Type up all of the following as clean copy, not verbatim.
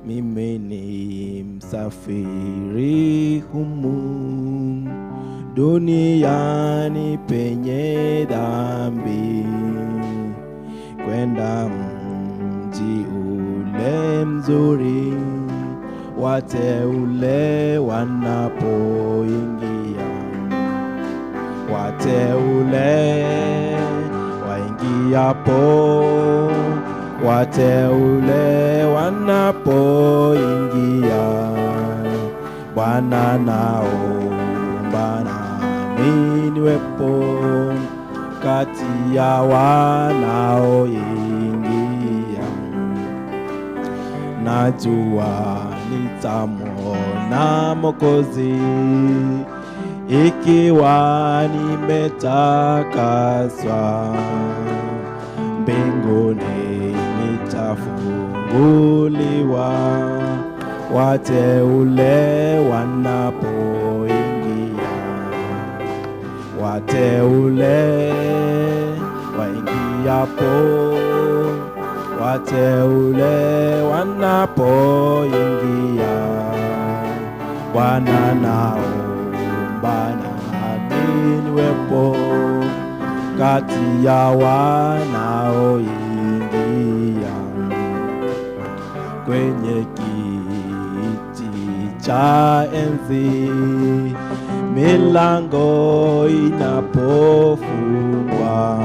mimi ni msafiri humu duniani penye dhambi, kwenda mji ule mzuri wateule wanapoingia. Wateule waingiapo, wateule wanapoingia, Bwana naomba nami niwepo kati ya wanaoingia. Najua nitamwona Mwokozi ikiwa nimetakaswa, mbinguni nitafunguliwa wateule wanapoingia. Wateule waingiapo, wateule wanapoingia, Bwana naomba nami niwepo kati ya wanaoingia. Kwenye kiti cha enzi milango inapofungwa,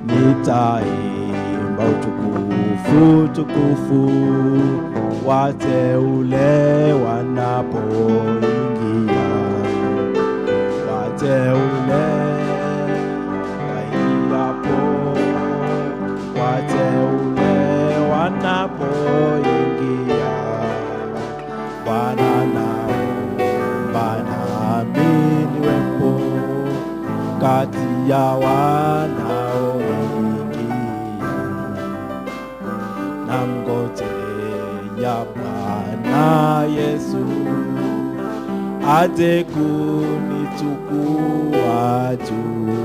nitaimba utukufu, tukufu wateule wanapoingia. Wateule waingiapo, wateule wanapoingia, Bwana naomba nami niwepo kati ya wanaoingia. Namngojea Bwana Yesu aje kunichukua juu,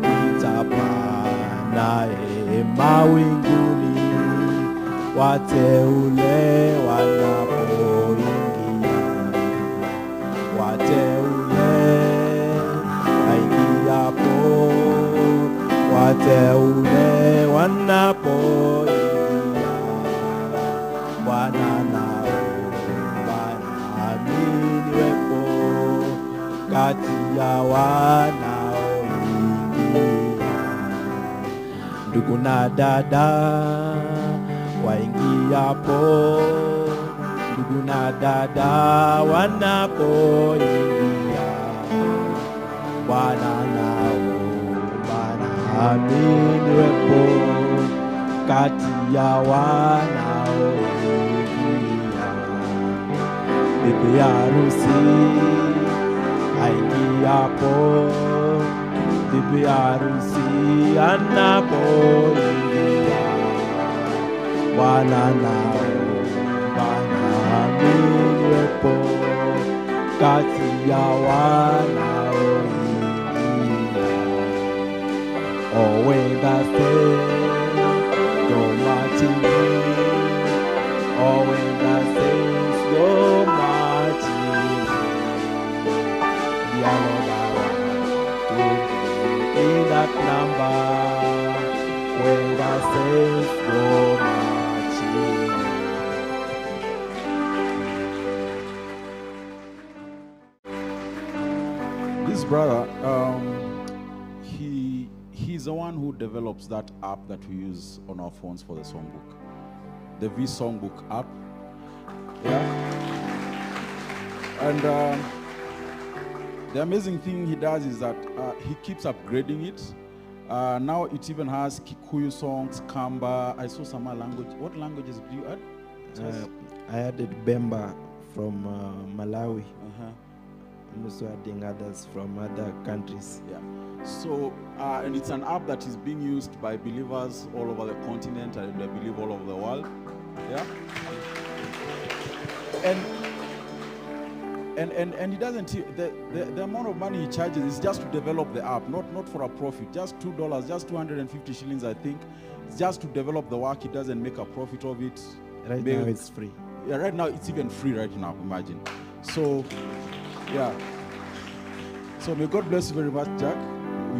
nitapaa naye mawinguni wateule wanapoingia. Wateule waingiapo, wateule wanapoingia, Bwana naomba nami niwepo kati ya wanaoingia. Ndugu na dada waingiapo, ndugu na dada wanapoingia, Bwana naomba nami niwepo kati ya wanaoingia. Bibi harusi aingiapo, bibi harusi anapoingia, Bwana naomba nami niwepo kati ya wanaoingia. Oh, when the saints go marching in, oh, when the saints go marching in, dear Lord, I want to be in that number when the saints go marching in. This brother, he's the one who develops that app that we use on our phones for the songbook, the V Songbook app. Yeah. And the amazing thing he does is that he keeps upgrading it. Now it even has Kikuyu songs, Kamba. I saw some language. What languages do you add? I added Bemba from Malawi. I'm also adding others from other countries. Yeah. So, and it's an app that is being used by believers all over the continent, and I believe all over the world. Yeah. And he doesn't, the amount of money he charges is just to develop the app, not for a profit. Just $2, just 250 shillings, I think. It's just to develop the work. He doesn't make a profit of it. Right May- now it's free. Yeah, right now it's even free right now, imagine. So, yeah. So may God bless you very much, Jack.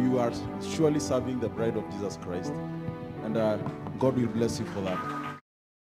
You are surely serving the bride of Jesus Christ. And God will bless you for that.